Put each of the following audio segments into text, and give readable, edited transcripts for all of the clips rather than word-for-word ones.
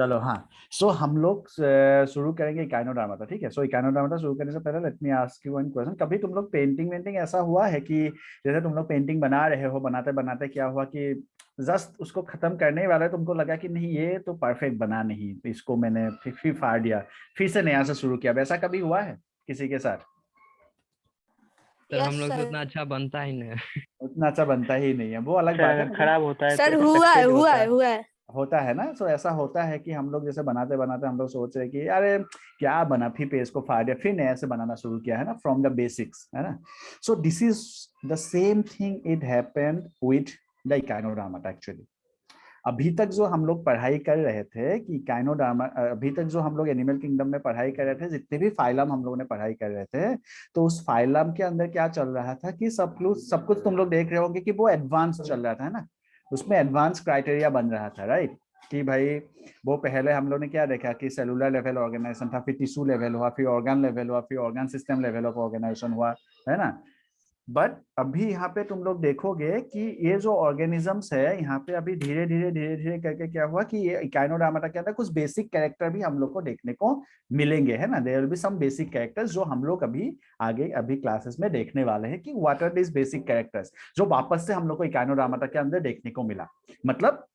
चलो हाँ। सो हम लोग शुरू करेंगे इकाइनोडर्माटा, ठीक है। सो इकाइनोडर्माटा शुरू करने से पहले let me ask you one question. कभी तुम लोग पेंटिंग वेंटिंग ऐसा हुआ है कि जैसे तुम लोग पेंटिंग बना रहे हो, बनाते बनाते क्या हुआ कि जस्ट उसको खत्म करने वाले तुमको लगा कि नहीं ये तो परफेक्ट बना नहीं, तो इसको मैंने फिर फाड़ दिया, फिर से नया से शुरू किया, वैसा कभी हुआ है किसी के साथ? सर हम यस लोग से सर। उतना अच्छा बनता ही नहीं है। उतना अच्छा बनता ही नहीं है, वो अलग सर बात है, अगर लेकिन खराब होता है तो सर हुआ है एक्सपेक्टेड हुआ होता है है। हुआ है। होता है ना। सो ऐसा होता है कि हम लोग जैसे बनाते बनाते हम लोग सोच रहे हैं कि अरे क्या बना, फिर पेज को फाड़ दिया, फिर नया से बनाना शुरू किया, है ना, फ्रॉम द बेसिक्स, है ना। So this is the same thing it happened with the Echinodermata actually. अभी तक जो हम लोग पढ़ाई कर रहे थे कि इकाइनोडर्मा, अभी तक जो हम लोग एनिमल किंगडम में पढ़ाई कर रहे थे, जितने भी फाइलम हम लोगों ने पढ़ाई कर रहे थे, तो उस फाइलम के अंदर क्या चल रहा था कि सब कुछ तुम लोग देख रहे होंगे कि वो एडवांस चल रहा था, है ना। उसमें एडवांस क्राइटेरिया बन रहा था, राइट। कि भाई वो पहले हम लोग ने क्या देखा कि सेलुलर लेवल ऑर्गेनाइजेशन था, फिर टिश्यू लेवल हुआ, फिर ऑर्गन लेवल हुआ, फिर organ system level of organisation हुआ, है ना। बट अभी यहाँ पे तुम लोग देखोगे कि ये जो ऑर्गेनिजम्स है यहाँ पे अभी धीरे धीरे करके क्या हुआ कि ये इकाइनोडर्माटा के अंदर कुछ बेसिक कैरेक्टर भी हम लोग को देखने को मिलेंगे, है ना। There will be some basic characters जो हम लोग अभी आगे अभी क्लासेस में देखने वाले हैं कि what are this basic characters जो वापस से हम लोग को इकाइनोडर्माटा के अंदर देखने को मिला। मतलब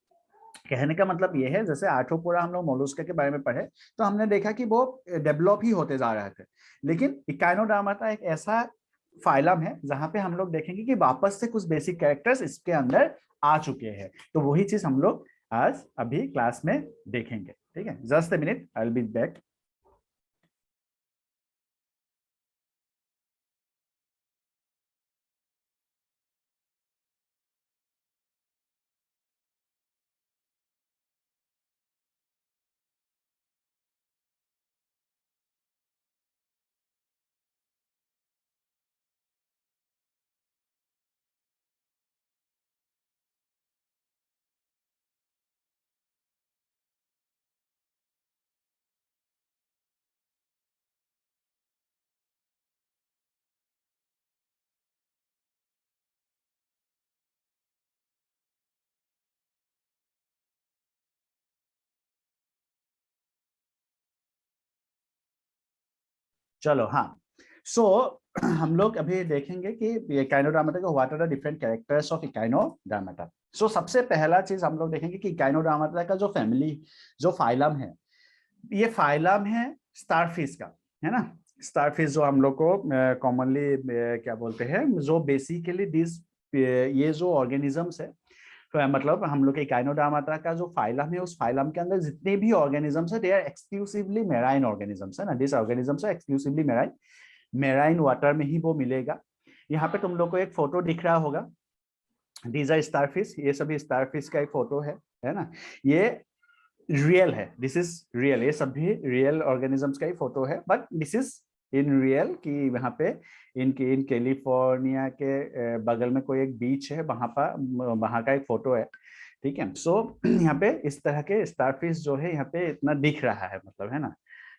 कहने का मतलब ये है, जैसे आर्थ्रोपोडा हम लोग मोलस्का के बारे में पढ़े तो हमने देखा कि वो डेवलप ही होते जा रहे थे, लेकिन इकाइनोडर्माटा एक ऐसा फाइलम है जहां पे हम लोग देखेंगे कि वापस से कुछ बेसिक कैरेक्टर्स इसके अंदर आ चुके हैं। तो वही चीज हम लोग आज अभी क्लास में देखेंगे, ठीक है। Just a minute, I will be back. चलो हाँ। सो हम लोग अभी देखेंगे कि इकाइनोडर्माटा का what are the different characters of Echinodermata. So सबसे पहला चीज हम लोग देखेंगे कि इकाइनोडर्माटा का जो फैमिली, जो फाइलम है, ये फाइलम है स्टारफिश का, है ना। स्टारफिश जो हम लोग को कॉमनली क्या बोलते हैं, जो बेसिकली दिस ये जो ऑर्गेनिजम्स है, तो मतलब हम लोग के इकाइनोडर्माटा का जो फाइलम है, उस फाइलम के अंदर जितने भी ऑर्गेनिजम्स है, they are exclusively marine organisms, है ना। This organisms are exclusively marine, marine water में ही वो मिलेगा। यहाँ पे तुम लोग को एक फोटो दिख रहा होगा, दीज आर स्टारफिश, ये सभी स्टारफिश का एक फोटो है ना। ये रियल है, दिस इज रियल, ये सभी रियल ऑर्गेनिजम्स का ही फोटो है, but this is in real कि वहाँ पे इन कैलिफोर्निया के बगल में कोई एक बीच है, वहाँ का एक फोटो है, ठीक है। सो यहाँ पे इस तरह के स्टारफिश जो है यहाँ पे इतना दिख रहा है, मतलब, है ना।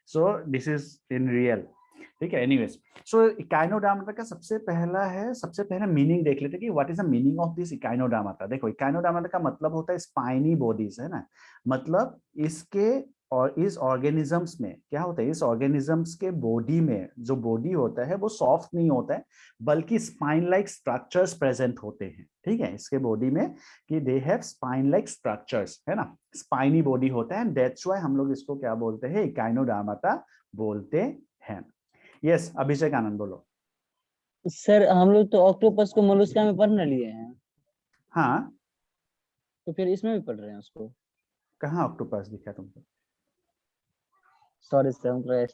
So this is in real, ठीक है। एनीवेज, सो इकाइनोडर्माटा का सबसे पहला मीनिंग देख लेते हैं कि what is the meaning of this Echinodermata. देखो, इकाइनोडर्माटा का मतलब होता है स्पाइनी बॉडीज, है ना। मतलब इसके और इस ऑर्गेनिजम्स में क्या होता है, इस ऑर्गेनिजम्स के बॉडी में जो बॉडी होता है वो सॉफ्ट नहीं होता है, बल्कि स्पाइन लाइक स्ट्रक्चर्स प्रेजेंट होते हैं, ठीक है, इसके बॉडी में, कि they have spine like structures, है ना। स्पाइनी बॉडी होता है, दैट्स व्हाई हम लोग इसको क्या बोलते हैं, इकाइनोडर्माटा बोलते हैं। यस, अभिषेक आनंद बोलो। सर हम लोग तो ऑक्टोपस को मोलस्का में पढ़ न लिए हैं, हाँ, तो फिर इसमें भी पढ़ रहे हैं उसको? कहाँ ऑक्टोपस दिखा तुमको? सॉरी सर, हमको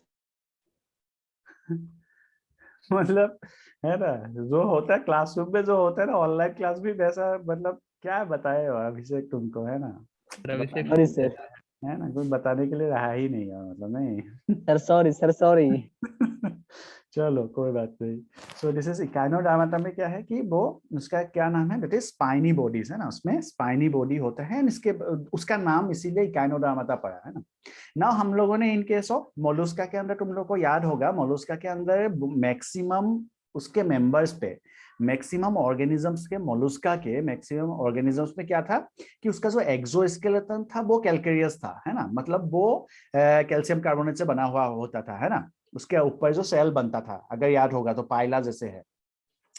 मतलब, है ना, जो होता है क्लासरूम में, जो होता है ना ऑनलाइन क्लास भी वैसा, मतलब क्या बताए हो अभिषेक तुमको, है ना। अभिषेक बताने सॉरी के लिए, सर। है ना, कोई बताने के लिए रहा ही नहीं है, मतलब, नहीं। Sir sorry sir, sorry. चलो कोई बात नहीं। सो दिस इज इकाइनोडर्माटा में क्या है कि वो, उसका क्या नाम है, दैट इज स्पाइनी बॉडीज, है ना, उसमें स्पाइनी बॉडी होता है, इसके उसका नाम इसीलिए इकाइनोडर्माटा पड़ा है ना। ना हम लोगों ने इन केस ऑफ मोलस्का के अंदर, तुम लोग को याद होगा मोलस्का के अंदर मैक्सिमम उसके मेंबर्स पे मैक्सिमम ऑर्गेनिजम्स के मोलुस्का के मैक्सिमम ऑर्गेनिजम्स में क्या था कि उसका जो एक्सोस्केलेटन था वो कैल्केरियस था, है ना, मतलब वो कैल्शियम कार्बोनेट से बना हुआ होता था, है ना, उसके ऊपर जो सेल बनता था, अगर याद होगा तो पाइला जैसे है।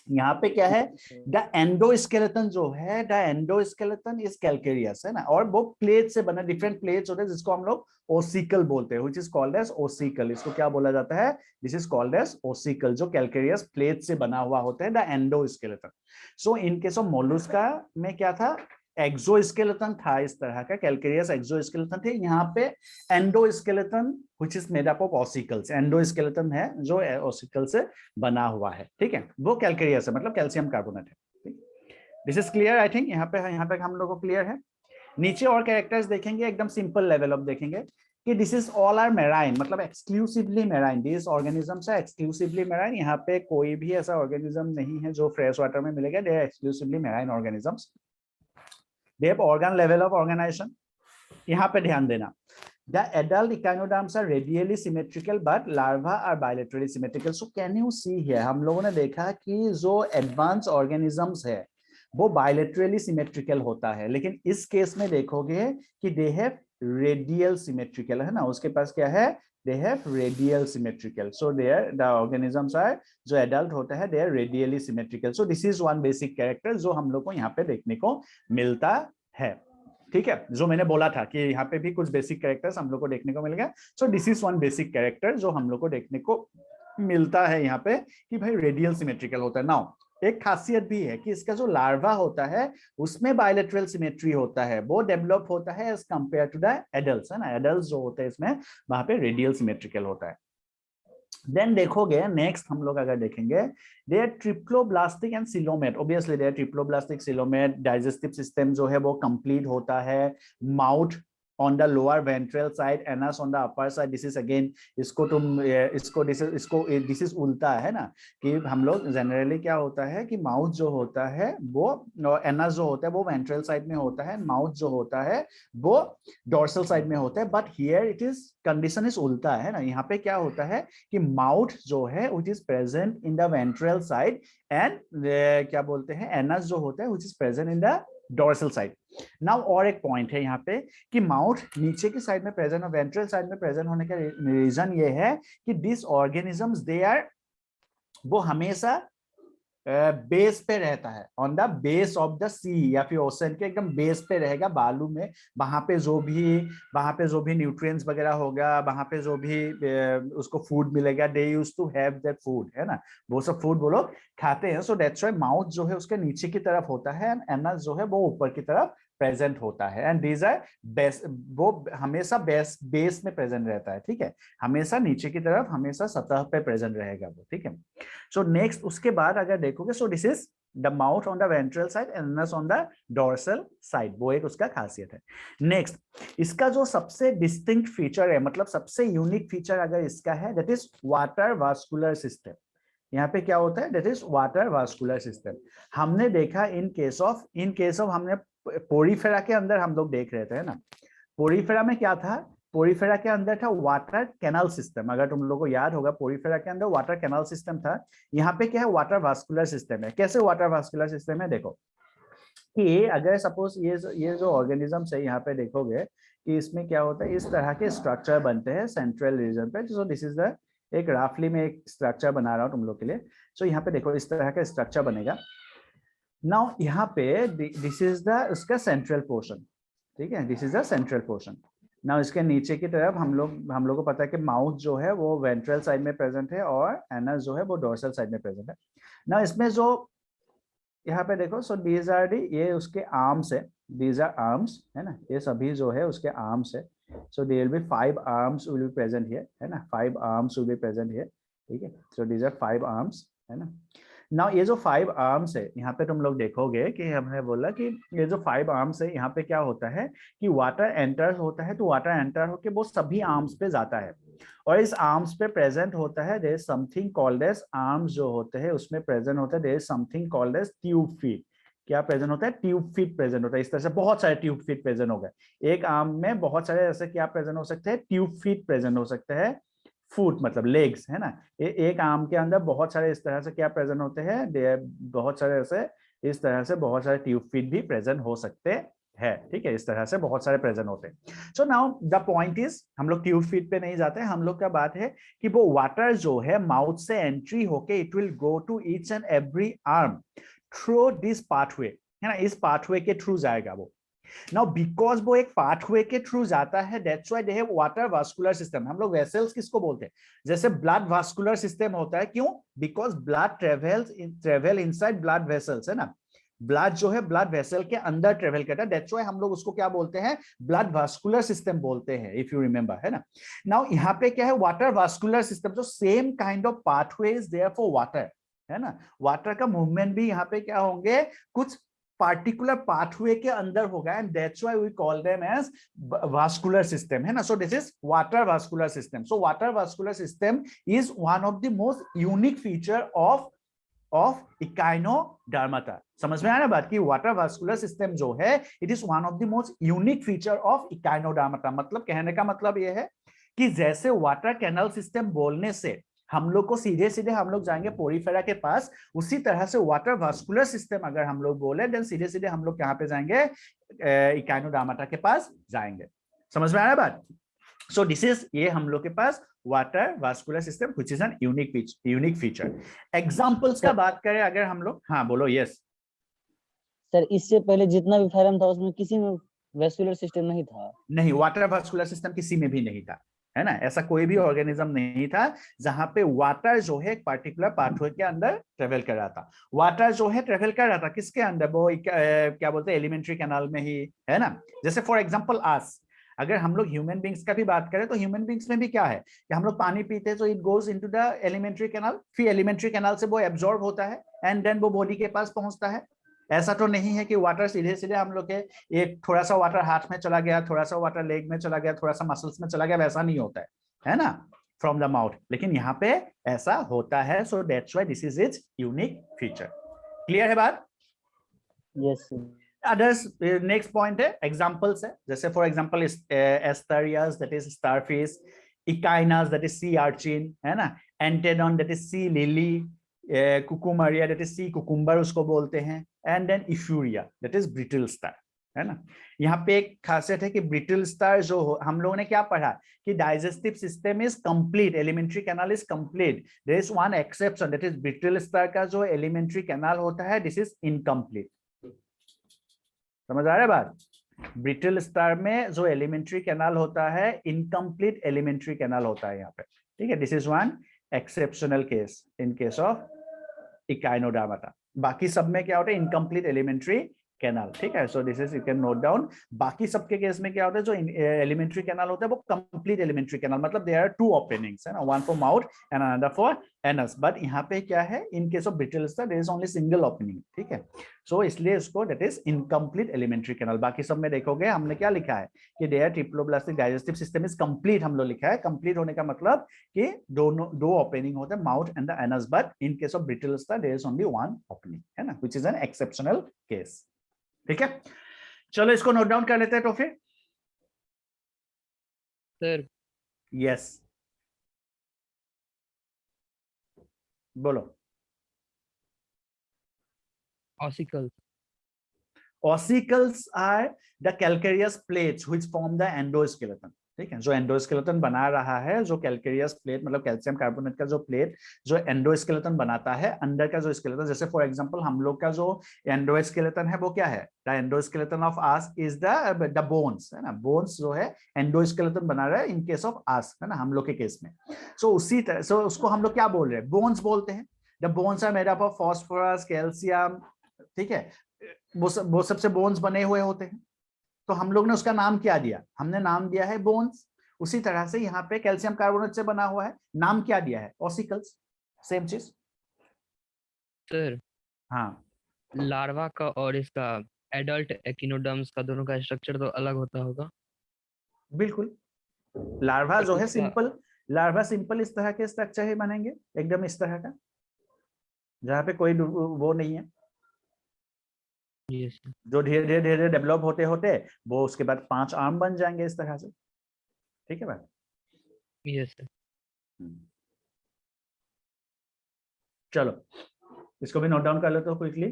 यहाँ पे क्या है, द एंडोस्केलेटन जो है, द एंडोस्केलेटन इज कैल्केरियस, है ना, और वो प्लेट से बना, डिफरेंट प्लेट्स होते हैं जिसको हम लोग ओसिकल बोलते हैं, which is called as ossicle. इसको क्या बोला जाता है, this is called as ossicle, जो कैल्केरियस प्लेट से बना हुआ होता है, the endoskeleton. So in case of Mollusca में क्या था, एक्सोस्केलेटन था, इस तरह का कैल्केरियस एक्सोस्केलेटन थे। यहाँ पे endoskeleton which is made up of ossicles, endoskeleton है जो ऑसिकल से बना हुआ है, ठीक है, वो कैल्केरियस है, मतलब कैल्शियम कार्बोनेट है। This is clear, I think यहाँ पे हम लोग को क्लियर है। नीचे और कैरेक्टर्स देखेंगे, एकदम सिंपल लेवल ऑफ देखेंगे कि this is all are marine, मतलब exclusively marine, this organisms are exclusively marine. यहाँ पे कोई भी ऐसा ऑर्गेनिज्म नहीं है जो फ्रेश वाटर में मिलेगा, they are exclusively marine organisms. They have organ level of organisation. यहाँ पे ध्यान देना, the adult echinoderms are radially symmetrical but larvae are bilaterally symmetrical. So can you see here, हम लोगों ने देखा कि जो एडवांस ऑर्गेनिजम्स है वो बायलेटरली सिमेट्रिकल होता है, लेकिन इस केस में देखोगे कि दे हैव रेडियल सिमेट्रिकल, है ना, उसके पास क्या है, they have radial symmetrical. So there the organisms are, जो एडल्ट होता है, they are radially symmetrical. So this is one basic character जो हम लोग को यहाँ पे देखने को मिलता है, ठीक है, जो मैंने बोला था कि यहाँ पे भी कुछ बेसिक कैरेक्टर्स हम लोग को देखने को मिलेगा। सो this is one basic character जो हम लोग को देखने को मिलता है यहाँ पे कि भाई रेडियल सिमेट्रिकल होता है। नाउ एक खासियत भी है कि इसका जो लार्वा होता है उसमें बायलेटरल सिमेट्री होता है, वो डेवलप होता है as compare to the adults, है ना, एडल्ट्स जो होते हैं इसमें वहां पे रेडियल सिमेट्रिकल होता है। देन देखोगे नेक्स्ट हम लोग अगर देखेंगे, they are triploblastic and coelomate, obviously they are triploblastic coelomate, digestive system जो है वो कंप्लीट होता है, mouth on the lower ventral side, anus on the upper side. This is again, इसको तुम इसको this is उल्टा है ना, कि हम लोग जनरली क्या होता है कि माउथ जो होता है वो, एनस जो होता है वो वेंट्रल साइड में होता है, माउथ जो होता है वो डोर्सल साइड में होता है, but here it is condition is उल्टा, है ना। यहाँ पे क्या होता है कि माउथ जो है which is present in the ventral side and क्या बोलते हैं, एनस जो होता है which is present in the dorsal side. Now और एक पॉइंट है यहाँ पे कि माउथ नीचे की साइड में प्रेजेंट और वेंट्रल साइड में प्रेजेंट होने का रीजन ये है कि दिस ऑर्गेनिजम्स दे आर, वो हमेशा बेस पे रहता है, on the base of the sea या फिर ओशन के एकदम बेस पे रहेगा, बालू में, वहां पे जो भी न्यूट्रिएंट्स वगैरह होगा, वहां पे जो भी उसको फूड मिलेगा, they used to have that food, है ना, वो सब फूड वो लोग खाते हैं। सो दैट्स व्हाई माउथ जो है उसके नीचे की तरफ होता है एंड एनस जो है वो ऊपर की तरफ प्रेजेंट होता है, एंड दीज आर बेस, वो हमेशा बेस में प्रेजेंट रहता है, ठीक है, हमेशा नीचे की तरफ, हमेशा सतह पे प्रेजेंट रहेगा वो, ठीक है। सो नेक्स्ट उसके बाद अगर देखोगे, सो this is the mouth on the ventral side and anus on the dorsal side, वो एक उसका खासियत है। नेक्स्ट इसका जो सबसे डिस्टिंक्ट फीचर है, मतलब सबसे यूनिक फीचर अगर इसका है, that is water vascular system. यहाँ पे क्या होता है, that is water vascular system. हमने देखा इन केस ऑफ हमने पोरीफेरा के अंदर हम लोग देख रहे थे, है ना, पोरीफेरा में क्या था, पोरीफेरा के अंदर था वाटर कैनाल सिस्टम, अगर तुम लोगों को याद होगा पोरीफेरा के अंदर वाटर कैनाल सिस्टम था। यहाँ पे क्या है, वाटर वास्कुलर सिस्टम है। कैसे वाटर वास्कुलर सिस्टम है, देखो कि अगर सपोज ये जो ऑर्गेनिजम्स है, यहाँ पे देखोगे कि इसमें क्या होता है, इस तरह के स्ट्रक्चर बनते हैं सेंट्रल रीजन पे। सो दिस इज द, एक राफली में एक स्ट्रक्चर बना रहा हूँ तुम लोग के लिए। सो यहाँ पे देखो इस तरह का स्ट्रक्चर बनेगा। नाउ यहाँ पे दिस इज द उसका सेंट्रल पोर्शन, ठीक है, this is the central portion. Now इसके नीचे की तरफ हम लोग को पता है कि माउथ जो है वो वेंट्रल साइड में प्रेजेंट है और एनस जो है वो डोर्सल साइड में प्रेजेंट है। नाउ इसमें जो यहाँ पे देखो, सो दीज आर दी, ये उसके आर्म्स है, दीज आर आर्म्स, है ना, ये सभी जो है उसके आर्म्स है। So there will be 5 arms will be present here, है ना, 5 arms will be present here, ठीक है। सो दीज आर 5 आर्म्स, है ना। नाउ ये जो 5 आर्म्स है, यहाँ पे तुम लोग देखोगे कि हमने बोला कि ये जो 5 आर्म्स है, यहाँ पे क्या होता है कि वाटर एंटर होता है, तो वाटर एंटर होके वो सभी आर्म्स पे जाता है, और इस आर्म्स पे प्रेजेंट होता है there is something called as, arms जो होते हैं उसमें प्रेजेंट होता है there is something called as tube feet. क्या प्रेजेंट होता है, ट्यूब फीट प्रेजेंट होता है। इस तरह से बहुत सारे ट्यूब फीट प्रेजेंट हो गए, एक आर्म में बहुत सारे ऐसे क्या प्रेजेंट हो सकते हैं, ट्यूब फीट प्रेजेंट हो सकते हैं फुट मतलब लेग्स, है ना। एक आर्म के अंदर बहुत सारे इस तरह से क्या प्रेजेंट होते हैं, बहुत सारे ऐसे इस तरह से बहुत सारे ट्यूब फीट भी प्रेजेंट हो सकते हैं, ठीक है। इस तरह से बहुत सारे प्रेजेंट होते हैं। So now the point is, हम लोग ट्यूब फीट पे नहीं जाते, हम लोग का बात है कि वो वाटर जो है माउथ से एंट्री होके it will go to each and every arm through this pathway, है ना। इस पाथवे के थ्रू जाएगा वो। नाउ बिकॉज वो एक पाथवे के थ्रू जाता है, that's why they have water vascular system. हम लोग वेसल्स किसको बोलते हैं, जैसे ब्लड वास्कुलर सिस्टम होता है, क्यों, because blood travel inside blood vessels, है ना। ब्लड जो है ब्लड वेसल के अंदर ट्रेवल करता है, दैट्स व्हाई हम लोग उसको क्या बोलते हैं, ब्लड वास्कुलर सिस्टम बोलते हैं, इफ यू रिमेंबर, है ना। नाउ यहाँ पे क्या है, वाटर वास्कुलर सिस्टम, जो same kind of pathways there for water, है ना। वाटर का मूवमेंट भी यहाँ पे क्या होंगे, कुछ पार्टिकुलर पाथवे के अंदर होगा, and that's why we call them as vascular system, है ना। So this is water vascular system. So water vascular system is one of the most unique feature of Echinodermata. समझ में आया ना बात की, वाटर वास्कुलर सिस्टम जो है it is one of the most unique feature of Echinodermata. मतलब कहने का मतलब यह है कि जैसे वाटर कैनल सिस्टम बोलने से हम लोग को सीधे सीधे हम लोग जाएंगे पोरीफेरा के पास, उसी तरह से वाटर वास्कुलर सिस्टम अगर हम लोग बोले देन सीधे सीधे हम लोग कहां पे जाएंगे, इकाइनोडर्माटा के पास जाएंगे। समझ में आया बात। सो दिस इज, ये हम लोग के पास water vascular system which is an unique feature. Examples का बात करें अगर हम लोग, हाँ बोलो। यस सर, इससे पहले जितना भी फैरम था उसमें किसी में वेस्कुलर सिस्टम नहीं था। नहीं, वाटर वास्कुलर सिस्टम किसी में भी नहीं था, है ना। ऐसा कोई भी ऑर्गेनिज्म नहीं था जहां पे वाटर जो है एक पर्टिकुलर पाथवे के अंदर ट्रेवल कर रहा था। वाटर जो है ट्रेवल कर रहा था किसके अंदर, वो क्या बोलते हैं, एलिमेंट्री कैनाल में ही, है ना। जैसे फॉर एग्जांपल आस, अगर हम लोग ह्यूमन बींग्स का भी बात करें तो ह्यूमन बींग्स में भी क्या है कि हम लोग पानी पीते हैं तो it goes into the alimentary canal, फिर एलिमेंट्री कैनाल से वो एब्जॉर्ब होता है एंड देन वो बॉडी के पास पहुंचता है। ऐसा तो नहीं है कि वाटर सीधे सीधे हम लोग के एक थोड़ा सा वाटर हाथ में चला गया, थोड़ा सा वाटर लेग में चला गया, थोड़ा सा मसल्स में चला गया, वैसा नहीं होता है ना, फ्रॉम द माउथ। लेकिन यहाँ पे ऐसा होता है। So that's why this is its unique feature. Clear है बात। Yes sir. Others, next point है एग्जांपल्स है, जैसे for example Asterias that is starfish, Echinus that is sea urchin, है ना, Antedon that is sea lily, Cucumaria that is sea cucumber उसको बोलते हैं, and then Ophiura that is brittle star, है ना। यहाँ पे एक खासियत है कि ब्रिटल स्टार जो हम लोगों ने क्या पढ़ा कि digestive system is complete, alimentary canal is complete, there is one exception that is brittle star का जो एलिमेंट्री कैनाल होता है दिस इज इनकम्प्लीट। समझ आ रहा है बात। ब्रिटल स्टार में जो एलिमेंट्री कैनाल होता है इनकम्प्लीट एलिमेंट्री कैनाल होता है यहाँ पे, ठीक है। This is one exceptional case in case of Echinodermata. बाकी सब में क्या होता है, इनकम्प्लीट एलिमेंट्री कैनाल, ठीक है। So this is, you can note down. बाकी सबके केस में क्या होता है, जो एलिमेंट्री कैनाल होता है वो कंप्लीट एलिमेंट्री कैनाल, मतलब देयर आर टू ओपनिंग्स, है ना, one for mouth and another for anus. But यहाँ पे क्या है, in case of brittle star there is only single opening, ठीक है। सो इसलिए इसको that is incomplete alimentary canal. बाकी सब में देखोगे हमने क्या लिखा है कि there triploblastic digestive system is complete, हम लोग लिखा है। कंप्लीट होने का मतलब कि दोनों दो ओपनिंग होते हैं, mouth and the anus, but in case of brittle star there is only one opening, है ना, which is an exceptional case, ठीक है। चलो इसको नोट डाउन कर लेते हैं तो फिर। सर यस बोलो। Ossicle. Ossicles are the calcareous plates which form the endoskeleton, ठीक है। जो एंडोस्केलेटन बना रहा है, जो कैल्केरियस प्लेट मतलब कैल्शियम कार्बोनेट का जो प्लेट जो एंडोस्केलेटन बनाता है, अंदर का जो स्केलेटन, जैसे फॉर एग्जांपल हम लोग का जो एंडोस्केलेटन है वो क्या है, the endoskeleton of us is the bones, है ना। बोन्स जो है एंडोस्केलेटन बना रहा है इन केस ऑफ आस, है ना, हम लोग के केस में। सो उसी तरह से उसको हम लोग क्या बोल रहे हैं, बोन्स बोलते हैं। The bones are made up of phosphorus, calcium, ठीक है। वो सबसे बोन्स बने हुए होते हैं। तो हम लोग ने उसका नाम क्या दिया, हमने नाम दिया है बोन्स। उसी तरह से यहाँ पे कैल्शियम कार्बोनेट से बना हुआ है, नाम क्या दिया है, ऑसिकल्स, सेम चीज। सर हाँ लार्वा का और इसका एडल्ट एकिनोडर्म्स का दोनों का स्ट्रक्चर तो अलग होता होगा। बिल्कुल। लार्वा सर जो है उसका सिंपल, लार्वा सिंपल इस तरह के स्ट्रक्चर ही बनेंगे, एकदम इस तरह का, जहाँ पे कोई वो नहीं है। Yes sir. जो धीरे धीरे धीरे डेवलप होते होते वो उसके बाद 5 आर्म बन जाएंगे इस तरह से, ठीक है भाई। Yes sir. चलो इसको भी नोट डाउन कर लेते हो क्विकली।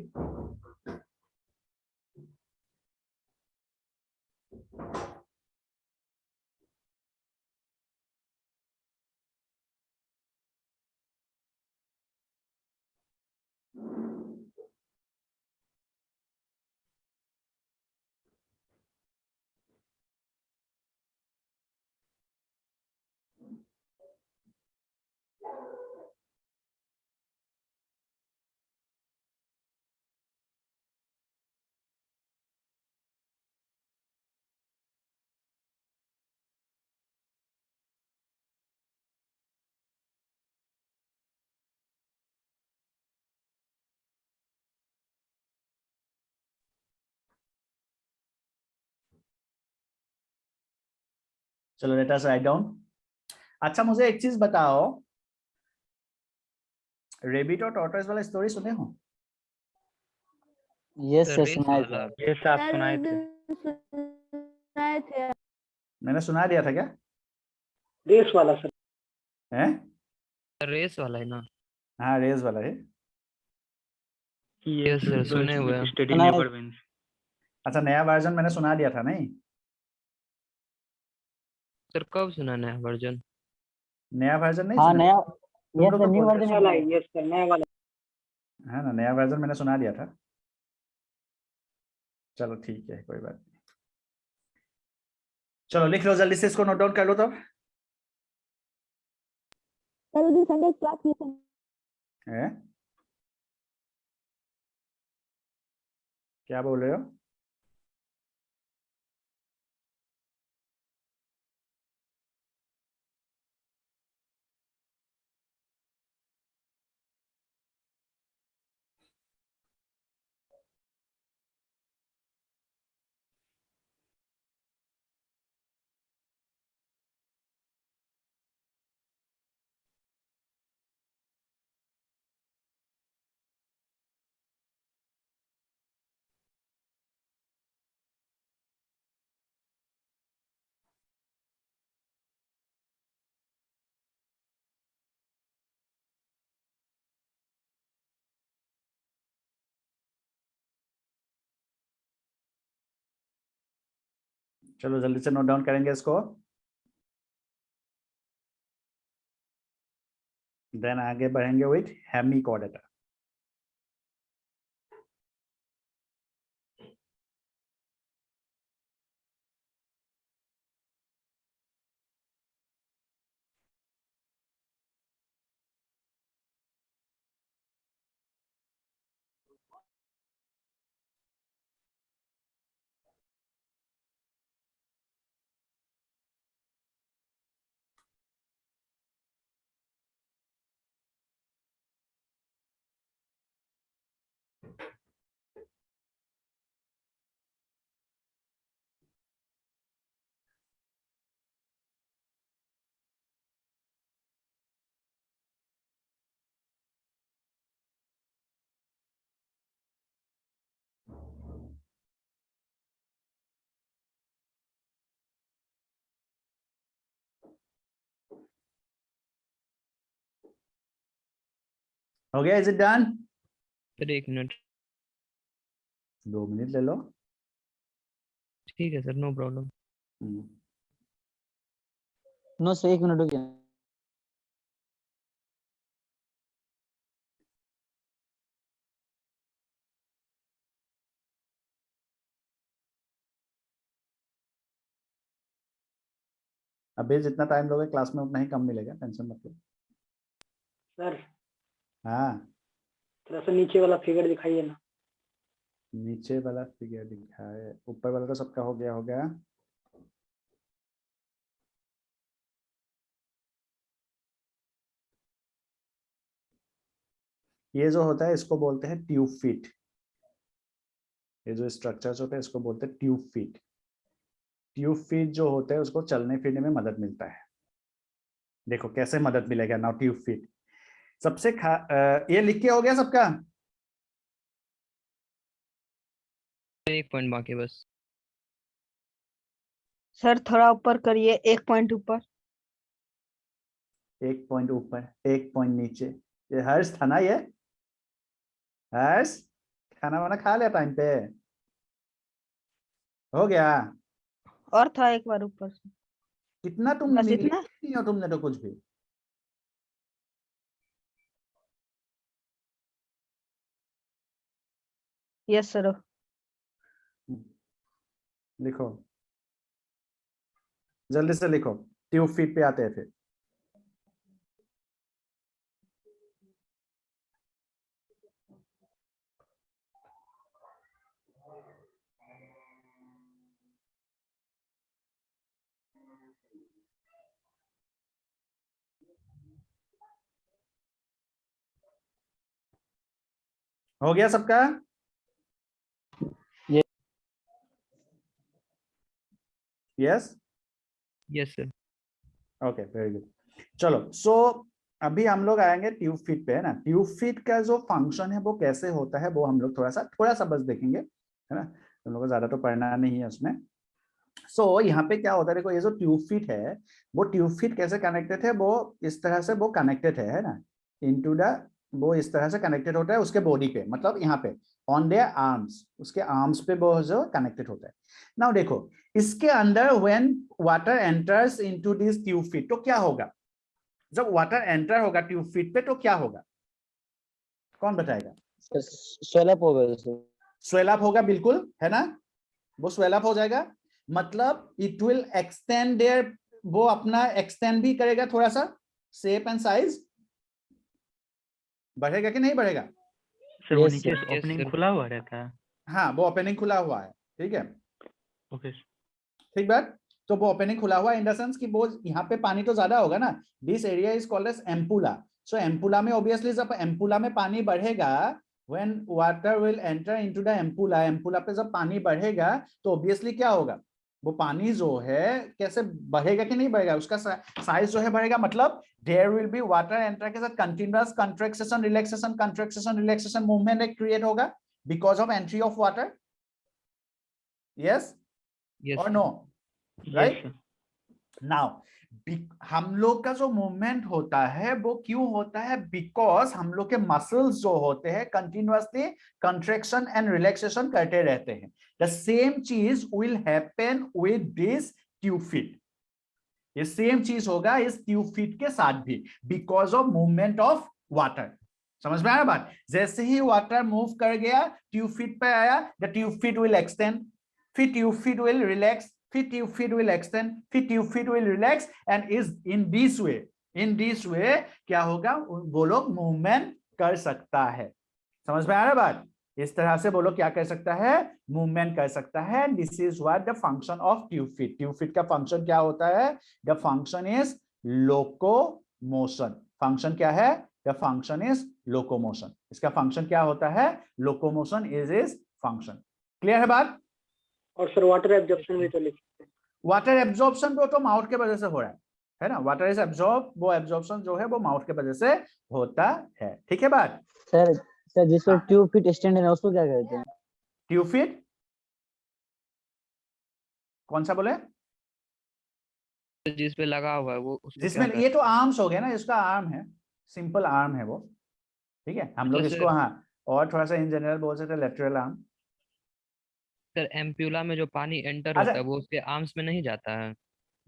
चलो लेट अस राइट डाउन। अच्छा मुझे एक चीज बताओ, रेबिट और टॉर्टोइस वाला स्टोरी सुने हो? यस सर सर रेस सुनाए वाला थे। ये आप सुनाए थे। सुनाए थे। मैंने सुना दिया था क्या? रेस वाला सर। हैं? रेस वाला है ना? हाँ रेस वाला है। यस सर सुने हुए हैं। स्टडी सुनाए- नेवर विंस। अच्छा नया वर्जन मैंने सुना दिया था नहीं? सर कब सुना नया वर्जन? नया वर्जन नहीं हाँ सुना? नया, तुम यस लोग सर तो न्यू बोल रहे वर्जन। वाला यस सर, नया वाला। हो, है ना? नया वर्जन मैंने सुना दिया था। चलो ठीक है कोई बात नहीं। चलो लिख लो जल्दी से, इसको नोट डाउन कर लो तब। कल उस दिन संडे क्लास की हैं? क्या बोल रहे हो? चलो जल्दी से नोट डाउन करेंगे इसको, देन आगे बढ़ेंगे विथ हेमी कोऑर्डिनेटर। हो गया? Is it done? Sir 1 minute. 2 minute ले लो। ठीक है sir no problem. No sir 1 minute हो गया। अभी जितना टाइम लोगे क्लास में उतना ही कम मिलेगा, टेंशन मत लो। सर हाँ थोड़ा सा नीचे वाला फिगर दिखाइए ना। नीचे वाला फिगर दिखाए, ऊपर वाला तो सबका हो गया होगा। ये जो होता है इसको बोलते हैं ट्यूब फीट। ये जो स्ट्रक्चर्स होते हैं इसको बोलते हैं ट्यूब फीट। ट्यूब फीट जो होते हैं उसको चलने फिरने में मदद मिलता है। देखो कैसे मदद मिलेगा नाउ ट्यूब फीट। ये लिख के हो गया सबका? 1 पॉइंट बाकी बस। सर थोड़ा ऊपर करिए, 1 पॉइंट ऊपर। 1 पॉइंट ऊपर, 1 पॉइंट नीचे। ये हर्ष था ना, ये हर्ष खाना वाना खा लिया टाइम पे, हो गया? और था एक बार ऊपर से। कितना तुम बस लिखे इतना? नहीं हो तुमने तो कुछ भी। Yes sir. लिखो, जल्दी से लिखो, ट्यूब फीट पे आते हैं फिर। हो गया सबका? Yes yes sir. Okay, very good. चलो, सो अभी हम लोग आएंगे ट्यूब फीट पे, है ना। ट्यूब फीट का जो फंक्शन है वो कैसे होता है वो हम लोग थोड़ा सा बस देखेंगे, है ना। हम लोग को ज्यादा तो पढ़ना नहीं है उसमें। सो यहाँ पे क्या होता है, देखो ये जो ट्यूब फीट है, वो ट्यूब फीट कैसे कनेक्टेड है, वो इस तरह से वो कनेक्टेड है ना, इनटू द, वो इस तरह से कनेक्टेड होता है उसके बॉडी पे, मतलब यहाँ पे ऑन देयर आर्म्स, उसके आर्म्स पे वो जो कनेक्टेड होता है। नाउ देखो, इसके अंदर when water enters into this tube feet, तो क्या होगा? जब वाटर एंटर होगा ट्यूब फीट पे तो क्या होगा, कौन बताएगा? स्वेलअप होगा उससे। स्वेलअप होगा, बिल्कुल, है ना, वो स्वेलअप हो जाएगा। मतलब इट विल एक्सटेंड देयर, वो अपना एक्सटेंड भी करेगा थोड़ा सा, शेप एंड साइज बढ़ेगा कि नहीं बढ़ेगा? सर वो Yes, नीचे sir. Yes, opening sir. खुला हुआ रहता है। हाँ, वो ओपनिंग खुला हुआ है, ठीक है, ओके ठीक बात। तो वो ओपनिंग खुला हुआ इन द सेंस कि वो यहाँ पे पानी तो ज्यादा होगा ना, this area is called as ampulla. So ampulla में ऑब्वियसली जब एम्पुला में पानी बढ़ेगा, when water will enter into the ampulla, ampulla पे जब पानी बढ़ेगा तो ऑब्वियसली क्या होगा, वो पानी जो है कैसे बढ़ेगा कि नहीं बढ़ेगा, उसका साइज जो है बढ़ेगा। मतलब there will be water enter के साथ कंटिन्यूअस कंट्रैक्शन रिलैक्सेशन मूवमेंट एक क्रिएट होगा because of entry of water. Yes Yes. और no? Yes right. Sir. Now हम लोग का जो मूवमेंट होता है वो क्यों होता है, बिकॉज हम लोग के मसल्स जो होते हैं कंटिन्यूअसली कंट्रैक्शन एंड रिलैक्सेशन करते रहते हैं। द सेम चीज will happen with this tube feet, ये सेम चीज होगा इस ट्यूब फीट के साथ भी, because of movement of water. समझ में आया बात? जैसे ही वाटर मूव कर गया ट्यूब फीट पे आया, the tube feet will extend, फिर ट्यूब फीट विल रिलैक्स, फिर ट्यूब फीट विल एक्सटेंड, फिर tube feet will relax, and is in this way क्या होगा, वो लोग मूवमेंट कर सकता है। समझ में आ रहा बात? इस तरह से वो लोग क्या कर सकता है, मूवमेंट कर सकता है। This is what the function of tube feet. Tube feet का फंक्शन क्या होता है? The function is locomotion. Function क्या है? The function is locomotion. इसका फंक्शन क्या होता है? Locomotion is function. क्लियर है बात? और सर वाटर एब्जॉर्प्शन भी तो लिखते हैं। वाटर एब्जॉर्प्शन तो माउथ के वजह से हो रहा है ना, वाटर इज एब्जॉर्ब, वो एब्जॉर्प्शन जो है वो माउथ के वजह से होता है। ठीक है बात? सर जिस पर हाँ। ट्यूब फीट स्टैंड है ना उसको क्या कहते हैं? ट्यूब फीट कौन सा बोले? जिस पे लगा हुआ है वो उसको क्या जिसमें कहते ये तो आर्म्स हो गया ना, इसका आर्म है, सिंपल आर्म है वो, ठीक है। हम लोग जैसे- इसको, हाँ, और थोड़ा सा इन जनरल बोल सकते हैं लेटरल आर्म। सर एम्प्यूला में जो पानी एंटर अच्छा। होता है वो उसके आर्म्स में नहीं जाता है?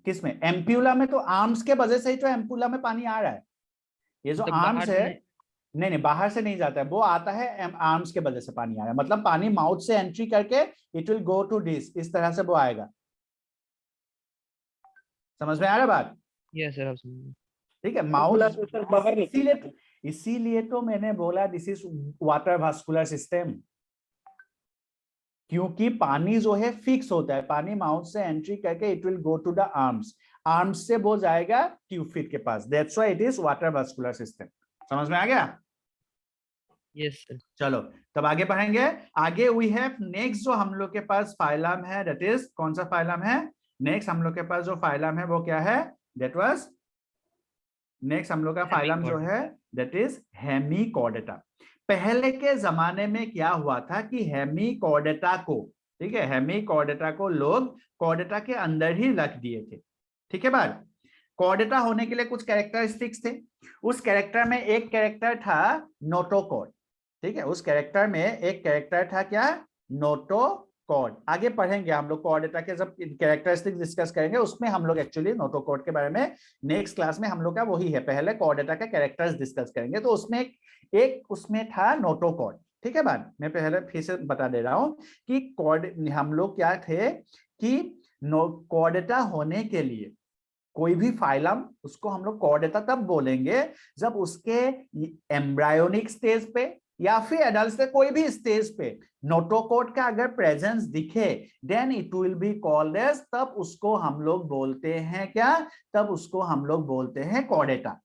किसमें? एम्प्यूला में तो आर्म्स के वजह से ही तो एम्प्यूला में पानी आ रहा है। ये जो मतलब आर्म्स बाहर से है, नहीं- नहीं बाहर से नहीं जाता है, वो आता है आर्म्स के वजह से पानी आ रहा है। मतलब पानी माउथ से एंट्री करके it will go to this, इस तरह से वो आएगा। समझ में आ रहा बात? यस सर, आप समझिए। ठीक है, एम्पुला माउथ, तो सर बाहर निकलता है। इसीलिए तो मैंने बोला this is water vascular system, क्योंकि पानी जो है फिक्स होता है, पानी माउथ से एंट्री करके it will go to the arms, arms से वो जाएगा ट्यूब फीट के पास, that's why it is water vascular system. समझ में आ गया? Yes sir. चलो तब आगे बढ़ेंगे। आगे वी हैव नेक्स्ट जो हम लोग के पास फाइलम है, दैट इज कौन सा फाइलम है? नेक्स्ट हम लोग के पास जो फाइलम है वो क्या है? दैट वाज, नेक्स्ट हम लोग का फाइलम जो है दैट इज हेमिकॉर्डेटा। पहले के जमाने में क्या हुआ था कि हेमिकॉर्डेटा को, ठीक है, हेमिकॉर्डेटा को लोग कॉर्डेटा के अंदर ही रख दिए थे। ठीक है बात? कॉर्डेटा होने के लिए कुछ कैरेक्टरिस्टिक्स थे। उस कैरेक्टर में एक कैरेक्टर था नोटोकॉर्ड, ठीक है, उस कैरेक्टर में एक कैरेक्टर था क्या, नोटोकॉर्ड। आगे पढ़ेंगे हम लोग कॉर्डेटा के जब कैरेक्टरिस्टिक्स डिस्कस करेंगे, उसमें हम लोग एक्चुअली नोटोकॉर्ड के बारे में नेक्स्ट क्लास में हम लोग का वही है, पहले कॉर्डेटा का कैरेक्टर्स डिस्कस करेंगे। तो उसमें एक उसमें था नोटोकॉर्ड, ठीक है। बात मैं पहले फिर से बता दे रहा हूं कि कॉर्ड हम लोग क्या थे कि कॉर्डेटा होने के लिए कोई भी फाइलम उसको हम लोग कॉर्डेटा तब बोलेंगे जब उसके एम्ब्रायोनिक स्टेज पे या फिर एडल्ट से कोई भी स्टेज पे नोटोकॉर्ड का अगर प्रेजेंस दिखे, then it will be called as, तब उसको हम लोग बोलते हैं क्या, तब उसको हम लोग बोलते हैं कॉर्डेटा।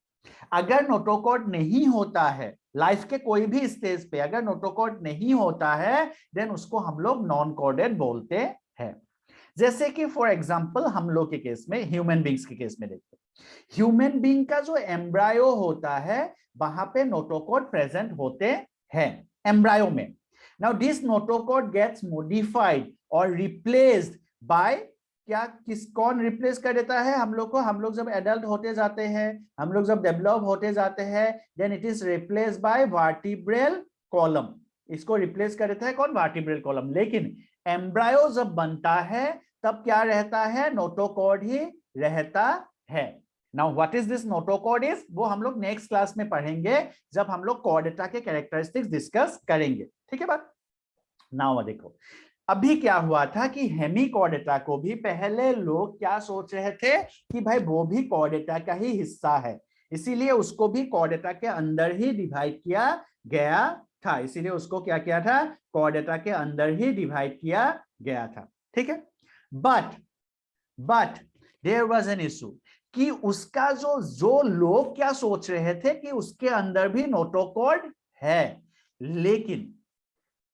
अगर नोटोकॉर्ड नहीं होता है लाइफ के कोई भी स्टेज पे, अगर नोटोकॉर्ड नहीं होता है, देन उसको हम लोग नॉन कॉर्डेड बोलते हैं। जैसे कि फॉर एग्जांपल हम लोग के केस में, ह्यूमन बींग्स के केस में देखते हैं, ह्यूमन बींग का जो एम्ब्रायो होता है वहां पे नोटोकॉर्ड प्रेजेंट होते हैं एम्ब्रायो में। Now this notochord gets modified और रिप्लेस्ड बाय क्या, कौन रिप्लेस कर देता है हम लोग को, हम लोग जब एडल्ट होते जाते हैं, हम लोग जब डेवलप होते जाते हैं, then it is replace by vertebral column. इसको रिप्लेस कर देता है कौन, वर्टिब्रल कॉलम। लेकिन एम्ब्रायो जब बनता है तब क्या रहता है, नोटोकॉर्ड ही रहता है। Now what is this notochord is, वो हम लोग नेक्स्ट क्लास में पढ़ेंगे जब हम लोग कॉर्डेटा के कैरेक्टरिस्टिक्स डिस्कस करेंगे, ठीक है बात। नाउ देखो अभी क्या हुआ था कि हेमीकॉर्डेटा को भी पहले लोग क्या सोच रहे थे कि भाई वो भी कॉर्डेटा का ही हिस्सा है, इसीलिए उसको भी कॉर्डेटा के अंदर ही डिवाइड किया गया था, इसीलिए उसको क्या किया था, कॉर्डेटा के अंदर ही डिवाइड किया गया था, ठीक है। But there was an issue कि उसका जो लोग क्या सोच रहे थे कि उसके अंदर भी नोटोकॉर्ड है,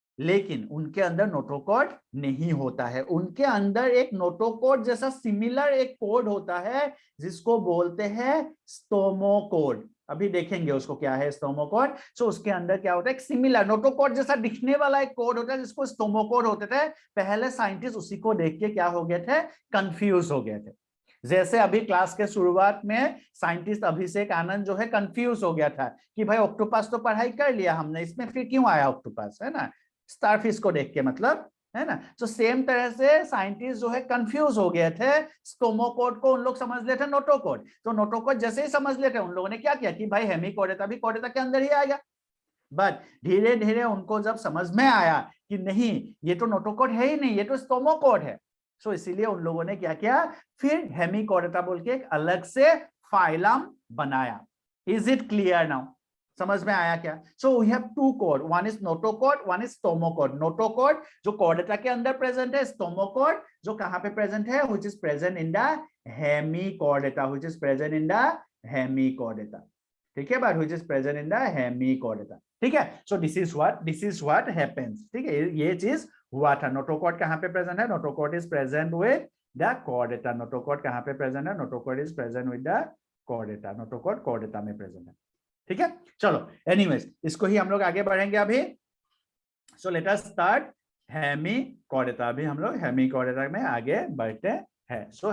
लेकिन उनके अंदर नोटोकॉर्ड नहीं होता है। उनके अंदर एक नोटोकॉर्ड जैसा सिमिलर एक कोड होता है जिसको बोलते हैं स्टोमोकोड। अभी देखेंगे उसको क्या है स्टोमोकोड। सो उसके अंदर क्या होता है, एक सिमिलर नोटोकॉर्ड जैसा दिखने वाला एक कोड होता है जिसको स्टोमोकोड होते थे। पहले साइंटिस्ट उसी को देख के क्या हो गए थे, कंफ्यूज हो गए थे। जैसे अभी क्लास के शुरुआत में साइंटिस्ट अभिषेक आनंद जो है कंफ्यूज हो गया था कि भाई ऑक्टोपस तो पढ़ाई कर लिया हमने, इसमें फिर क्यों आया ऑक्टोपस, है ना, स्टारफिश को देख के, मतलब है ना। तो सेम तरह से साइंटिस्ट जो है कंफ्यूज हो गए थे, स्टोमोकोड को उन लोग समझ लेते नोटोकोड। तो नोटोकोड जैसे ही समझ लेते उन लोगों ने क्या किया कि भाई हेमीकॉर्डेटा भी कॉर्डेटा के अंदर ही आएगा। बट धीरे धीरे उनको जब समझ में आया कि नहीं ये तो नोटोकोड है ही नहीं, ये तो स्टोमोकोड है, सो इसीलिए उन लोगों ने क्या किया, फिर हेमीकॉर्डेटा बोल के एक अलग से फाइलम बनाया। इज इट क्लियर नाउ, समझ में आया क्या। So we have two cord, one is notochord, one is stomochord. Notochord जो कॉर्डेटा के अंदर प्रेजेंट है, स्टोमोकोड जो कहां पे प्रेजेंट है, which is present in the Hemichordata, which is present in the Hemichordata, ठीक है but which is present in the Hemichordata, ठीक है। So this is what happens, ठीक है, ये चीज हुआ था। नोटोकोड कहां पे प्रेजेंट है, notochord is present with the Chordata. Notochord कहां पे प्रेजेंट है, notochord is present with the Chordata. Notochord Chordata में प्रेजेंट है, ठीक है। चलो एनीवेज इसको ही हम लोग आगे बढ़ेंगे अभी। So let us start Hemichordata. अभी हम लोग हेमीकॉर्डेटा में आगे बढ़ते हैं। सो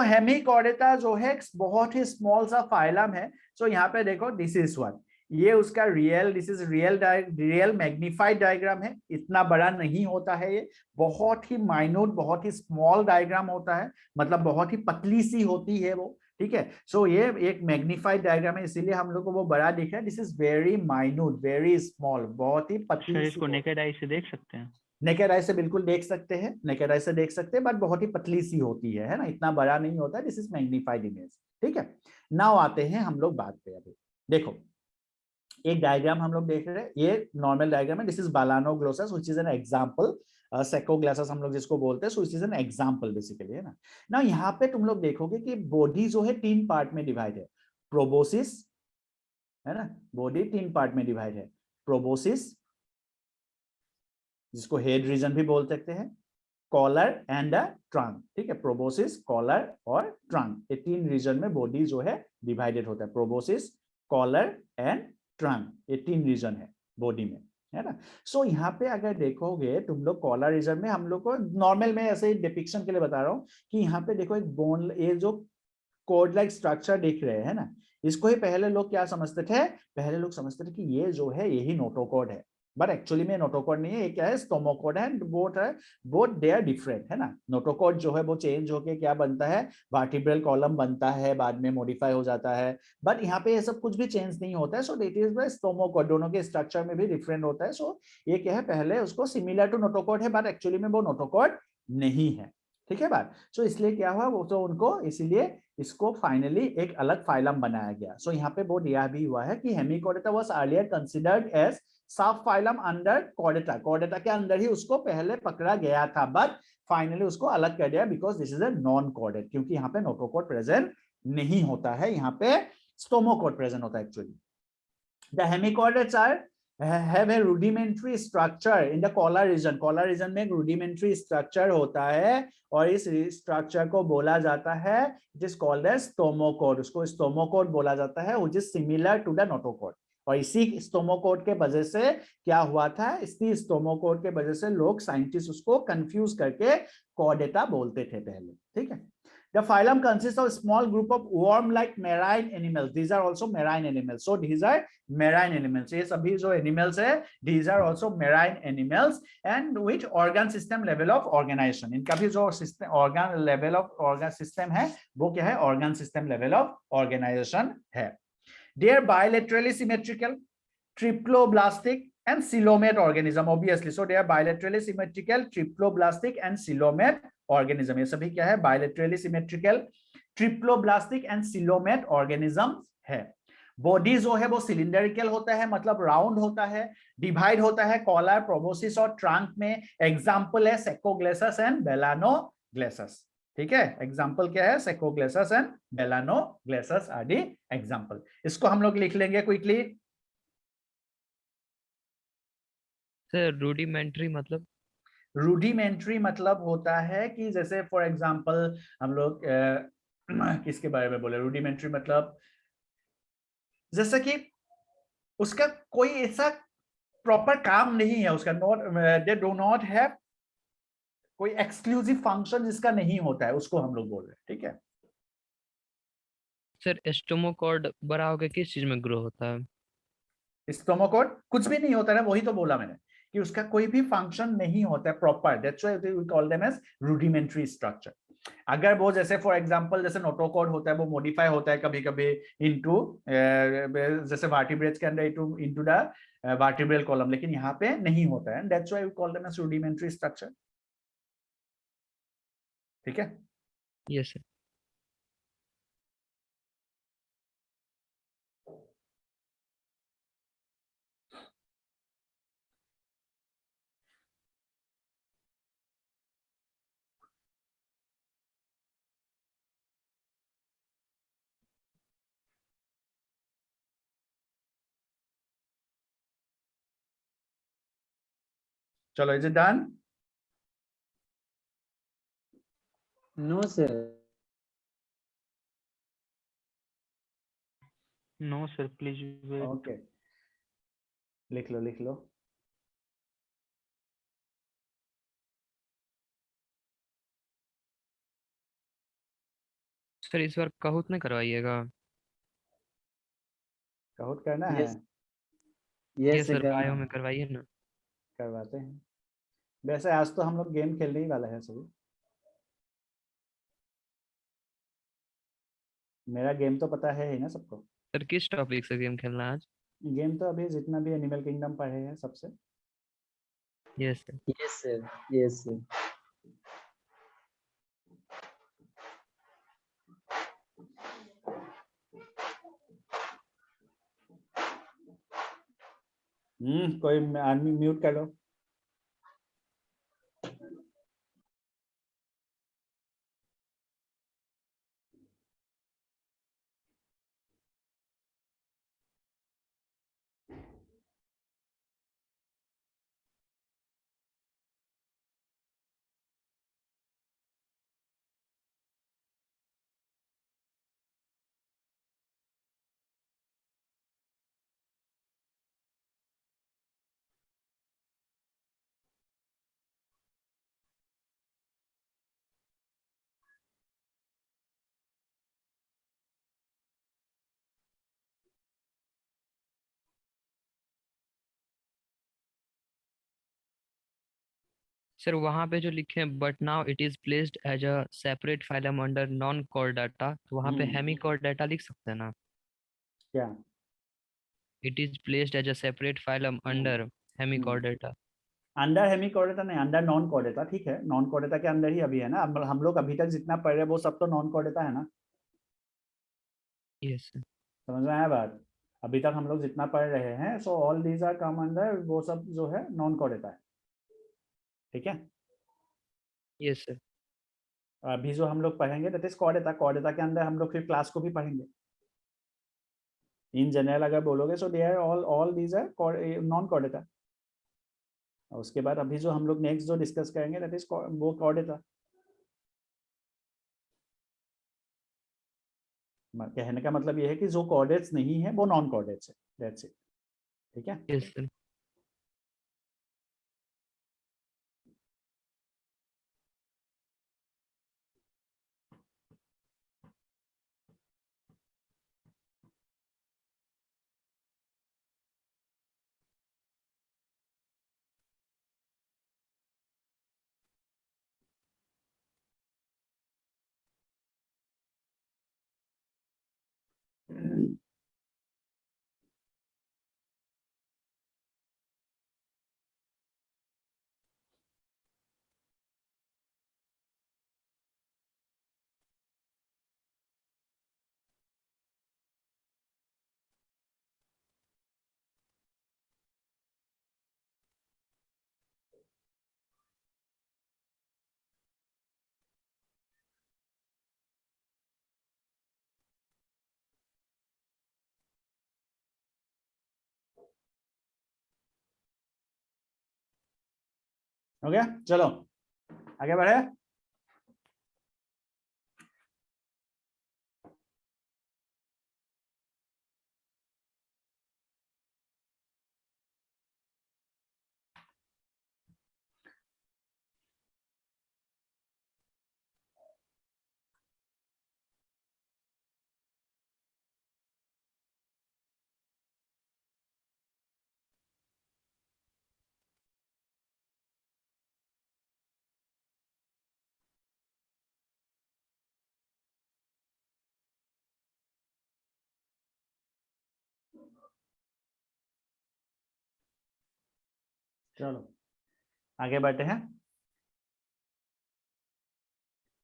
हेमीकॉर्डेटा जो है बहुत ही स्मॉल सा फाइलम है। सो यहाँ पे देखो दिस इज वन, ये उसका this is real magnified diagram है। इतना बड़ा नहीं होता है, ये बहुत ही माइन्यूट, बहुत ही स्मॉल डायग्राम होता है, मतलब बहुत ही पतली सी होती है वो, ठीक है। सो ये एक मैग्नीफाइड डायग्राम है, इसीलिए हम लोग को वो बड़ा दिख रहा है। This is very minute, very small, बहुत ही पतली। इसको नेकेड आई से देख सकते हैं, नेकेड आई से बिल्कुल देख सकते हैं, नेकेड आई से देख सकते हैं, बट बहुत ही पतली सी होती है ना, इतना बड़ा नहीं होता है। दिस इज मैग्नीफाइड इमेज, ठीक है। नाउ आते हैं हम लोग बात पे। अभी देखो एक डायग्राम हम लोग देख रहे हैं, ये नॉर्मल डायग्राम है। This is Balanoglossus which is an example, Saccoglossus हम लोग जिसको बोलते हैं। So is an example basically, है ना। ना यहाँ पे तुम लोग देखोगे कि बॉडी जो है 3 पार्ट में डिवाइड है। प्रोबोसिस, है ना, बॉडी 3 पार्ट में डिवाइड है। प्रोबोसिस जिसको हेड रीजन भी बोल सकते हैं, कॉलर एंड ट्रंक, ठीक है। प्रोबोसिस, कॉलर और ट्रंक, ये 3 रीजन में बॉडी जो है डिवाइडेड होता है। प्रोबोसिस, कॉलर एंड ट्रंक, ये 3 रीजन है बॉडी में, है ना। सो यहाँ पे अगर देखोगे तुम लोग कॉलर रीजन में, हम लोग को नॉर्मल में ऐसे डिपिक्शन के लिए बता रहा हूँ कि यहाँ पे देखो एक बोन, ये जो कोड लाइक स्ट्रक्चर दिख रहे हैं ना, इसको ही पहले लोग क्या समझते थे, पहले लोग समझते थे कि ये जो है यही नोटोकोड है, बट एक्चुअली में नोटोकोड नहीं है, ये क्या है, स्टोमोकोड है। बोथ दे आर डिफरेंट, है ना। नोटोकोड जो है वो चेंज होके क्या बनता है, वर्टिब्रल कॉलम बनता है, बाद में मॉडिफाई हो जाता है, बट यहाँ पे ये सब कुछ भी चेंज नहीं होता है। सो इट इज स्टोमोकोड, दोनों के स्ट्रक्चर में भी डिफरेंट होता है। सो ये क्या है, पहले उसको सिमिलर टू नोटोकोड है, बट एक्चुअली में वो नोटोकोड नहीं है, ठीक है बात। सो इसलिए क्या हुआ, वो तो उनको इसीलिए इसको फाइनली एक अलग फाइलम बनाया गया। सो यहाँ पे वो दिया भी हुआ है कि Hemichordata was earlier considered as sub phylum under Chordata, Chordata के अंदर ही उसको पहले पकड़ा गया था, बट फाइनली उसको अलग कर दिया because this is a non chordate, क्योंकि यहाँ पे नोटोकोड प्रेजेंट नहीं होता है, यहाँ पे स्टोमोकोड प्रेजेंट होता है actually. The hemichordates are have a rudimentary structure in the collar region, collar region में एक rudimentary structure होता है और इस structure को बोला जाता है, it is called as stomachode, उसको stomachode बोला जाता है, which is similar to the notochord। और इसी स्टोमोकोड के वजह से क्या हुआ था, इसी स्टोमोकोड के वजह से लोग साइंटिस्ट उसको कंफ्यूज करके कॉर्डेटा बोलते थे पहले, ठीक है। The phylum consists of a small group of worm-like marine animals. These are also marine animals. So these are marine animals. ये सभी जो animals है, these are also marine animals and with organ system level of organization. इनका भी जो system organ level of organ system है, वो क्या है, organ system level of organization है। They are bilaterally symmetrical, triploblastic and coelomate organism obviously. So they are bilaterally symmetrical, triploblastic and coelomate organism। ये सभी क्या है, bilaterally symmetrical, triploblastic and coelomate organism है। बॉडी जो है वो सिलिंडरिकल होता है, मतलब राउंड होता है, डिवाइड होता है कॉलर, प्रोबोसिस और ट्रंक में। एग्जांपल है सेकोग्लेसस एंड बेलानोग्लेसस, ठीक है। एग्जांपल क्या है, सेकोग्लेसस एंड बेलानोग्लेसस आर दी एग्जांपल। इसको हम लोग लिख लेंगे क्विकली। सर रूडिमेंट्री मतलब? रूडिमेंट्री मतलब होता है कि जैसे फॉर एग्जांपल हम लोग किसके बारे में बोले, रूडिमेंट्री मतलब जैसे कि उसका कोई ऐसा प्रॉपर काम नहीं है, उसका not, they do not have कोई एक्सक्लूसिव फंक्शन जिसका नहीं होता है, उसको हम लोग बोल रहे हैं, ठीक है। सर स्टोमोकॉर्ड बड़ा होकर किस चीज में ग्रो होता है? स्टोमोकोड कुछ भी नहीं होता है, वही तो बोला मैंने कि उसका कोई भी फंक्शन नहीं होता है proper, that's why we call them as rudimentary structure. अगर वो जैसे फॉर एग्जांपल जैसे नोटोकोड होता है, वो मॉडिफाई होता है कभी कभी इनटू जैसे वर्टिब्रेट्स के अंदर इनटू द वर्टिब्रल कॉलम, लेकिन यहाँ पे नहीं होता है, that's why we call them as rudimentary structure, ठीक है। Yes sir. चलो, is it done? No sir. No sir, please wait. Okay, लिख लो लिख लो। सर इस बार काहूट नहीं करवाइएगा? काउट करना है, yes yes yes sir, sir. Bio में करवाइए ना। करवाते हैं। वैसे आज तो हम लोग गेम खेलने ही वाला है सभी, मेरा गेम तो पता है ही ना सबको। सर किस टॉपिक से गेम खेलना है आज? गेम तो अभी जितना भी एनिमल किंगडम पढ़े हैं सबसे। Yes sir. Yes sir. Yes sir. कोई आदमी म्यूट कर लो। सर वहां पे जो लिखे हैं but now it is placed as a separate phylum under non Chordata, तो वहां पे हेमी कॉर्डाटा लिख सकते हैं ना? क्या? It is placed as a separate phylum under hemichordata. Under hemichordata नहीं, अंडर नॉन कॉर्डेटा। ठीक है, नॉन कॉर्डेटा के अंदर ही अभी है ना। हम लोग अभी तक जितना पढ़ रहे हैं वो सब तो नॉन कॉर्डेटा है ना। Yes sir. समझ में आया बात? अभी तक हम लोग जितना पढ़ रहे हैं, so all these are come under, वो सब जो है नॉन कॉर्डेटा है। ठीक है, यस सर। अभी जो हम लोग पढ़ेंगे दैट इज कॉर्डेटा। कॉर्डेटा के अंदर हम लोग फिर क्लास को भी पढ़ेंगे। इन जनरल अगर बोलोगे so they are all these are non Chordata. उसके बाद अभी जो हम लोग नेक्स्ट जो डिस्कस करेंगे दैट इज वो कॉर्डेटा। कहने का मतलब ये है कि जो कॉर्डेट्स नहीं है वो नॉन कॉर्डेट्स है, दैट्स इट। ठीक है, यस सर। हो गया? चलो आगे बढ़े। चलो आगे बढ़ते हैं।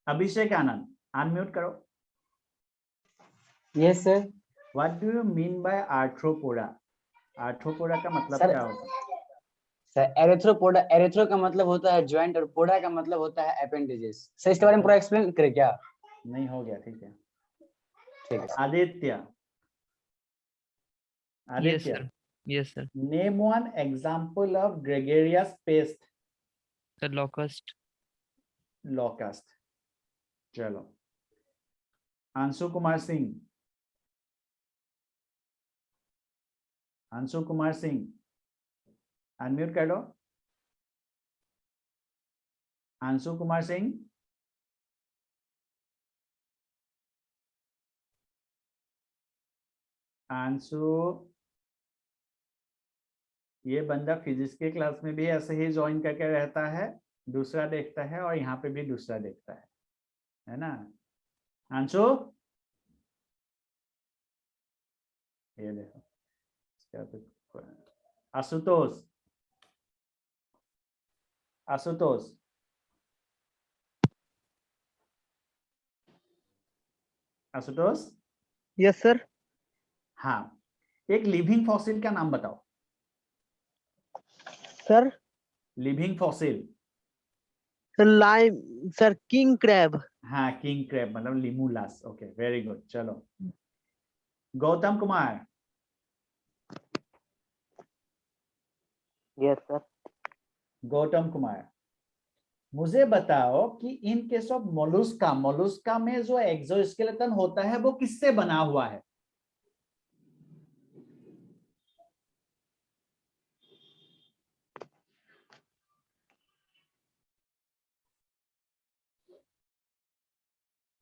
अभिषेक आनंद, अनम्यूट करो। Yes sir. What do you mean bye arthropoda? Arthropoda का मतलब सर क्या होता है? सर एरेथ्रोपोडा, एरेथ्रो का मतलब होता है ज्वाइंट और पोडा का मतलब होता है अपेंडेजेस। सर इसके बारे में पूरा एक्सप्लेन करें क्या? नहीं, हो गया, ठीक है। ठीक है। Aditya, yes Aditya, sir. Yes sir. Name one example of gregarious paste. Sir locust. Locust. चलो अंशु कुमार सिंह, अंशु कुमार सिंह अनम्यूट कर लो। अंशु कुमार सिंह, अंशु, ये बंदा फिजिक्स के क्लास में भी ऐसे ही ज्वाइन करके रहता है, दूसरा देखता है और यहाँ पे भी दूसरा देखता है ना? अंशु, ये देखो। आशुतोष, आशुतोष, आशुतोष। Yes sir. हाँ, एक लिविंग फॉसिल का नाम बताओ। Sir living fossil. Lime, sir king crab. हाँ, किंग क्रैब मतलब लिमुलास। Okay, very good. चलो गौतम कुमार। Yes sir. गौतम कुमार, मुझे बताओ कि in case of Mollusca, Mollusca में जो एक्सोस्केलेटन होता है वो किससे बना हुआ है?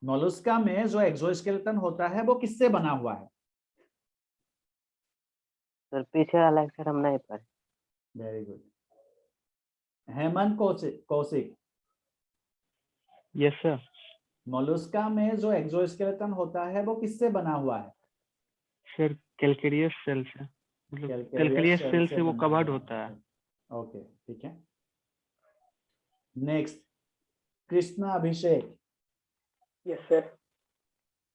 मोलुस्का में जो एक्सोस्केलेटन होता है वो किससे बना हुआ है? सर पीछे वाला अक्षर हम नहीं पढ़े। Very good. Hemant Kaushik, Yes, sir. Mollusca में जो एक्सोस्केलेटन होता है वो किससे बना हुआ है? Sir, calcareous cell से मतलब Calcareous calcareous cell cell से से वो बना कवर्ड हुआ होता है। ओके, ठीक है। Next, Krishna Abhishek. Yes, sir.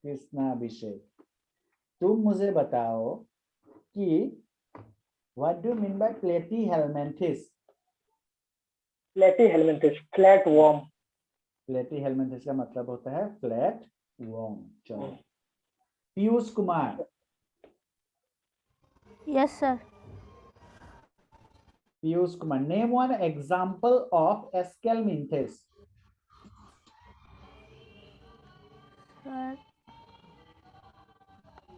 Krishna Abhishek, तुम मुझे बताओ कि what do mean by Platyhelminthes? Platyhelminthes, flatworm. Platyhelminthes का मतलब होता है फ्लैट वर्म। चलो, Piyush Kumar. Yes, sir. Piyush Kumar, name one example of Aschelminthes. Sir.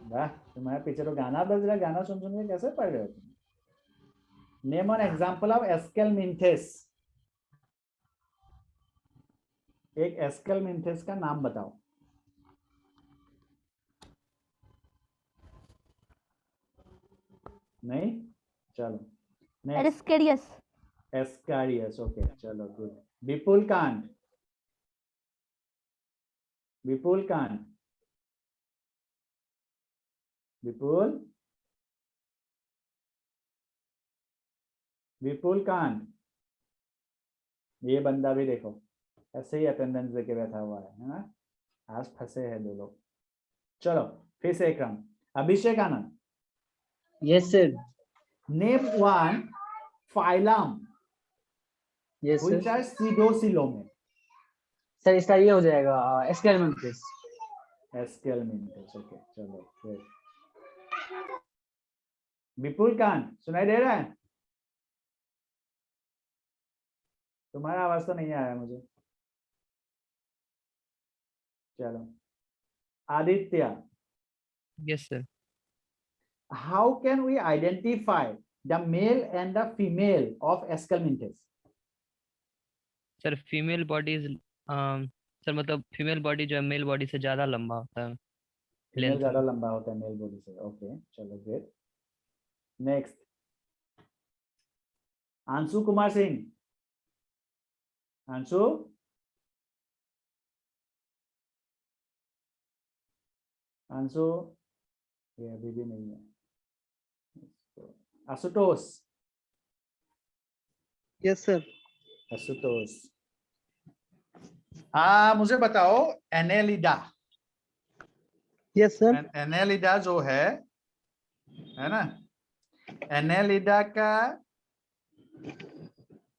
वाह, तुम्हारे पीछे तो गाना बज रहा है, गाना सुन सुन के कैसे पढ़ रहे हो तुम? Name one example of Aschelminthes. एक एस्केलमिंथिस का नाम बताओ। नहीं, चलो नेक्स्ट, Eriscarius. एस्कारियस। ओके, चलो गुड। विपुल कांत। विपुल कांत, विपुल, विपुल कांत। ये बंदा भी देखो ऐसे ही अटेंडेंस देके बैठा हुआ है ना? आज फंसे हैं दो लोग। चलो फिर से एक round. Abhishek Anand, Yes, sir. Name one phylum Yes, sir. Which are pseudocoelome. Sir इसका ये हो जाएगा एस्केलमेंथिस। एस्केलमिंथिस। ओके, चलो फिर विपुल कांत, सुनाई दे रहा है? तुम्हारा आवाज तो नहीं आया मुझे। चलो, Aditya, Yes, sir. how can we identify the male and the female of Escalminthus? Sir female body is sir मतलब फीमेल बॉडी जो है मेल बॉडी से ज्यादा लंबा होता है फीमेल लेंथ ज्यादा में। लंबा होता है मेल बॉडी से। ओके, चलो ग्रेट। नेक्स्ट, अंशु कुमार सिंह। अंशु, अंशु, ये अभी भी नहीं है। Ashutosh, Yes, sir. आशुतोष, मुझे बताओ एनेलिडा। Yes, sir. एनेलिडा जो है ना, एनेलिडा का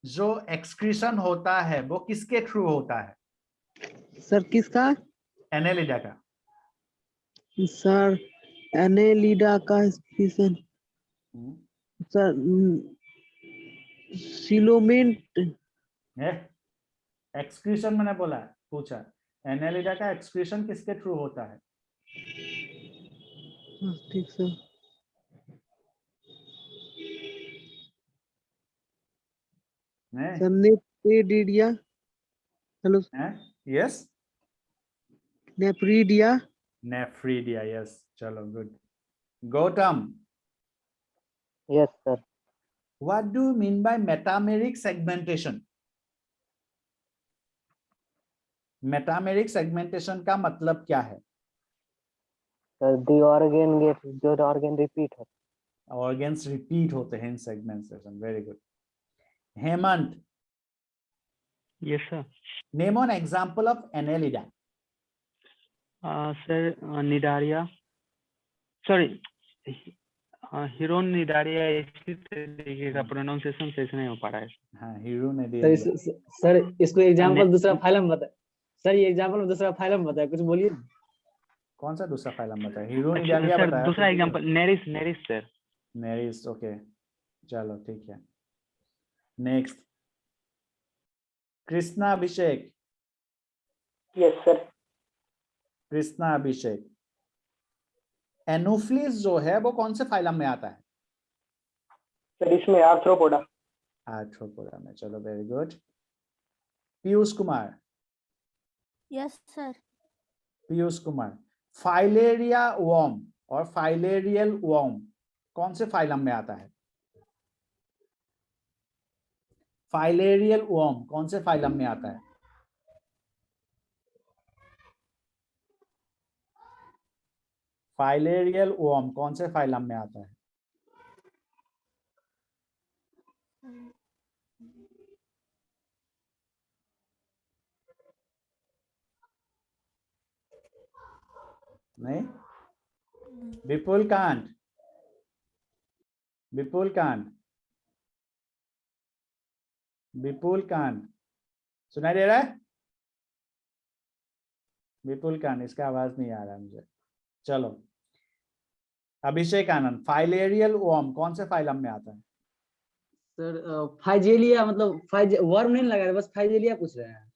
जो एक्सक्रीशन होता है वो किसके थ्रू होता है? सर किसका? एनेलिडा का। सर एनेलिडा का एक्सक्रीशन सर सिलोमेंट। एक्सक्रीशन मैंने बोला, पूछा एनेलिडा का एक्सक्रीशन किसके थ्रू होता है? ठीक sir. Sir nephridia. Hello. Yes, nephridia. Nephridia, yes. चलो good. Gautam, Yes, sir. What do you mean by metameric segmentation? Metameric segmentation का मतलब क्या है? Sir, the organ repeat होता है। ऑर्गन्स रिपीट होते हैं in segmentation. Very good. Hemant, Yes, sir. Name on example of Annelida. Sir, Nidaria. Sorry, Hirudinaria इसी तरीके का प्रोनाउंसिएशन सही से नहीं हो पा रहा है। हाँ, हीरो ने दे सर दिया। सर इसको एग्जांपल दूसरा फाइलम बता। सर ये एग्जांपल में दूसरा फाइलम बताया, कुछ बोलिए। कौन सा दूसरा फाइलम बताया? हीरो ने अच्छा, दिया सर बताया। दूसरा example Nereis sir. Nereis, okay, चलो ठीक है। Next, Krishna Abhishek. Yes, sir. Krishna Abhishek, Anopheles जो है वो कौन से फाइलम में आता है? सर इसमें आर्थ्रोपोडा। आर्थ्रोपोडा में। चलो very good. Piyush Kumar. Yes, sir. Piyush Kumar, filaria worm और फाइलेरियल वर्म कौन से फाइलम में आता है? फाइलेरियल वर्म कौन से फाइलम में आता है? फाइलेरियल वर्म कौन से फाइलम में आता है? नहीं, विपुल कांट, विपुल कांट, विपुल कांट, सुनाई दे रहा है? विपुल कांट, इसका आवाज नहीं आ रहा मुझे। चलो, अभिषेक आनंद, फाइलेरियल वर्म कौन से फाइलम में आता है? सर फाइजेलिया, मतलब वर्म नहीं लगा, बस फाइजेलिया पूछ रहे हैं।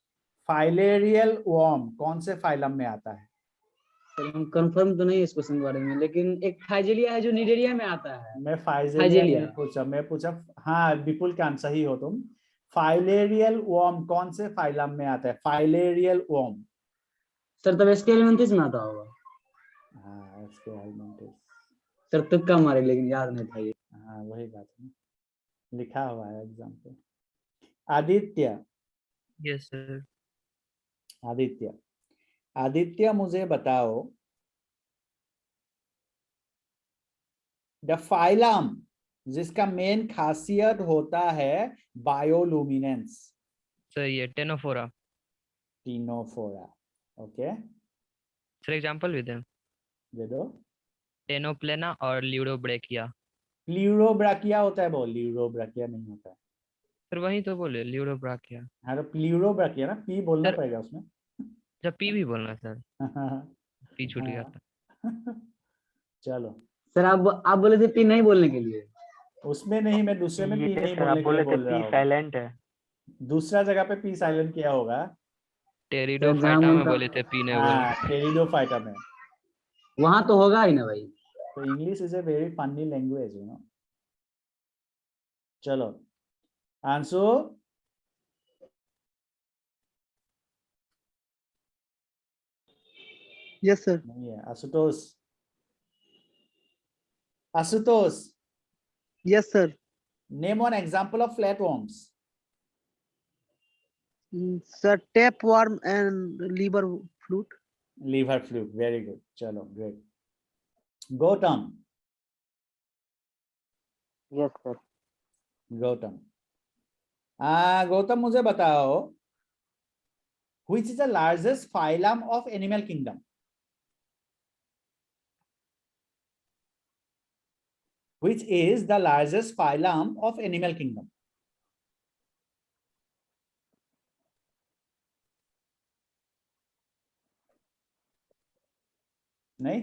फाइलेरियल वर्म कौन से फाइलम में आता है? सर हम कंफर्म तो नहीं है इस क्वेश्चन के बारे में, लेकिन एक फाइजेलिया है जो निडेरिया में आता है। मैं फाइजेलिया फाइजेलिया। नहीं पूछा, मैं पूछा, हाँ विपुल कांत सही हो तुम। फाइलेरियल वर्म कौन से फाइलम में आता है? Filarial worm. सर तब इसके एलिमेंटिस में आता होगा। हाँ, इसके एलिमेंटिस। सर तुक्का मारे, लेकिन याद नहीं था ये। हाँ वही बात है, लिखा हुआ है एग्जाम पे। Aditya, yes sir. आदित्य, आदित्य मुझे बताओ, द फाइलम जिसका मेन खासियत होता है बायोलुमिनेंस। सर ये Ctenophora. Ctenophora, okay, sir example भी दें। दे दो। टेनोप्लेना और ल्यूडोब्रेकिया। प्ल्यूरोब्राकिया होता है वो, ल्यूरोब्राकिया नहीं होता है। सर वही तो बोले ल्यूडोब्राकिया। हाँ तो प्ल्यूरोब्राकिया ना, पी बोलना सर पड़ेगा उसमें। जब पी भी बोलना सर, हाँ, पी छूट गया था। चलो, सर आप बोले थे पी नहीं बोलने के लिए। उसमें नहीं, मैं दूसरे में पी ये नहीं सर आप बोलने के लिए बोले थे बोल रहा पी हूँ। साइलेंट है। दूसरा जगह पे पी साइलेंट किया होगा। टेरिडोफाइटा में बोले थे पी नहीं बोलना। हाँ, टेरिडोफाइटा में। वहां तो होगा ही ना भाई। तो English is a very funny language, you know. चलो, आंसू, Yes, sir. नहीं है। Ashutosh, Ashutosh, Yes, sir. Name one example of flat worms. Sir, tapeworm and liver flute. Liver fluke, very good, चलो great. Gautam, yes sir. Gautam, Gautam मुझे बताओ, which is the largest phylum of animal kingdom? Which is the largest phylum of animal kingdom? नहीं?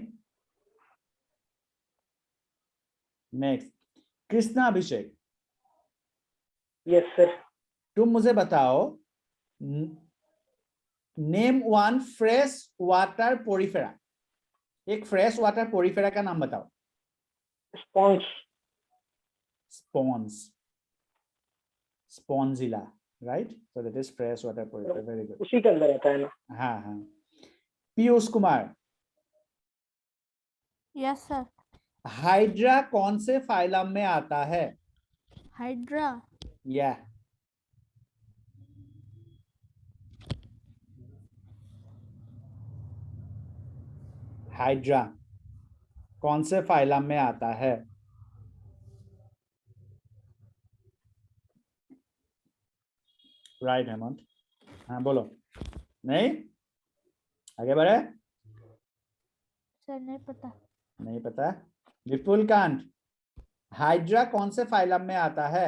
Next, Krishna अभिषेक, yes sir. तुम मुझे बताओ, name one fresh water Porifera. एक fresh water Porifera का नाम बताओ। Sponge. Sponge, Spongilla, right? So that is fresh water Porifera, very good. उसी के अंदर आता है ना। हाँ हाँ। Piyush Kumar, yes sir. Hydra कौन से फाइलम में आता है? हाइड्रा। या हाइड्रा कौन से फाइलम में आता है? राइट हेमंत, हाँ बोलो। नहीं, आगे बढ़े। सर नहीं पता। नहीं पता। विपुल कांत, हाइड्रा कौन से फाइलम में आता है?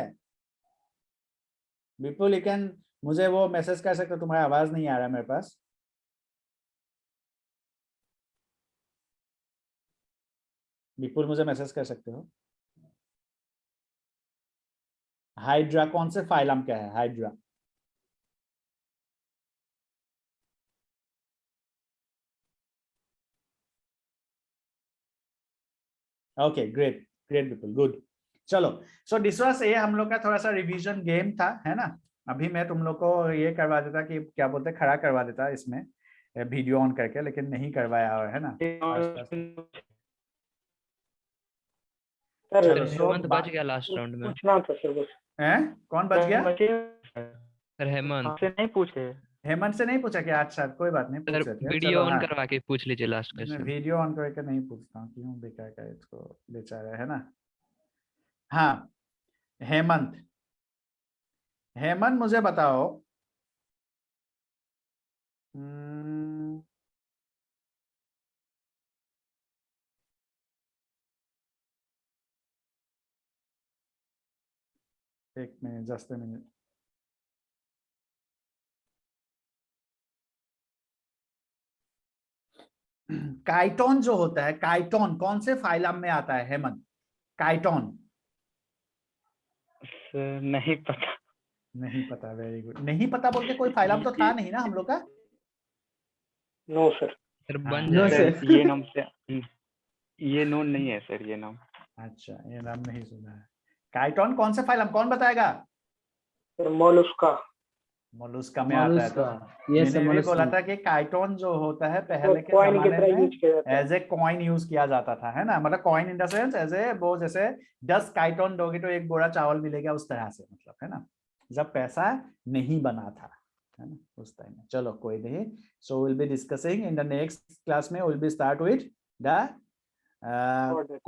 विपुल, यू कैन मुझे वो मैसेज कर सकते हो, तुम्हारा आवाज नहीं आ रहा मेरे पास। विपुल मुझे मैसेज कर सकते हो। हाइड्रा कौन से फाइलम का है? हाइड्रा ओके, ग्रेट ग्रेट विपुल, गुड। चलो, सो दिस वाज ये हम लोग का थोड़ा सा रिवीजन गेम था, है ना। अभी मैं तुम लोग को ये करवा देता कि क्या बोलते हैं, खड़ा करवा देता इसमें वीडियो ऑन करके, लेकिन नहीं करवाया, है ना। सर चलो, हेमंत बच गया लास्ट राउंड में। पूछना था सर बस। हैं? कौन बच गया? सर हेमंत आपसे नहीं पूछे। हेमंत से नहीं पूछा क्या? अच्छा कोई बात नहीं, सर पूछ लेते हैं। वीडियो चलो ऑन हाँ, करवा के पूछ लीजिए लास्ट मैं क्वेश्चन। वीडियो ऑन करके नहीं पूछता हूँ, क्यों बेकार का इसको, बेचारा है ना। हाँ हेमंत, हेमंत मुझे बताओ, एक मिनट, जस्ट अ मिनट। काइटोन जो होता है, काइटोन कौन से फाइलम में आता है हेमंत? काइटोन सर नहीं पता। नहीं पता, वेरी गुड। नहीं पता बोल के कोई फाइलम तो था नहीं ना हम लोग का? No sir. सर हाँ, बन No, जाएगा। sir. ये नाम से ये नोन नहीं है सर, ये नाम। अच्छा ये नाम नहीं सुना है। काइटोन कौन से फाइलम, कौन बताएगा? Sir Mollusca. मोलस्का में आता है। तो Mollusca. Yes, sir. मैंने भी बोला Mollusca. था कि काइटोन जो होता है पहले के कॉइन की जमाने तरह में यूज किया जाता है। एज ए कॉइन यूज किया जाता था, है ना। मतलब coin in the sense as a, वो जैसे 10 काइटोन दोगे तो एक बोरा चावल मिलेगा, उस तरह से, मतलब, है ना, जब पैसा नहीं बना था, है ना, उस टाइम में। चलो कोई नहीं, so will be discussing in the next class में, will be start with the coordinate.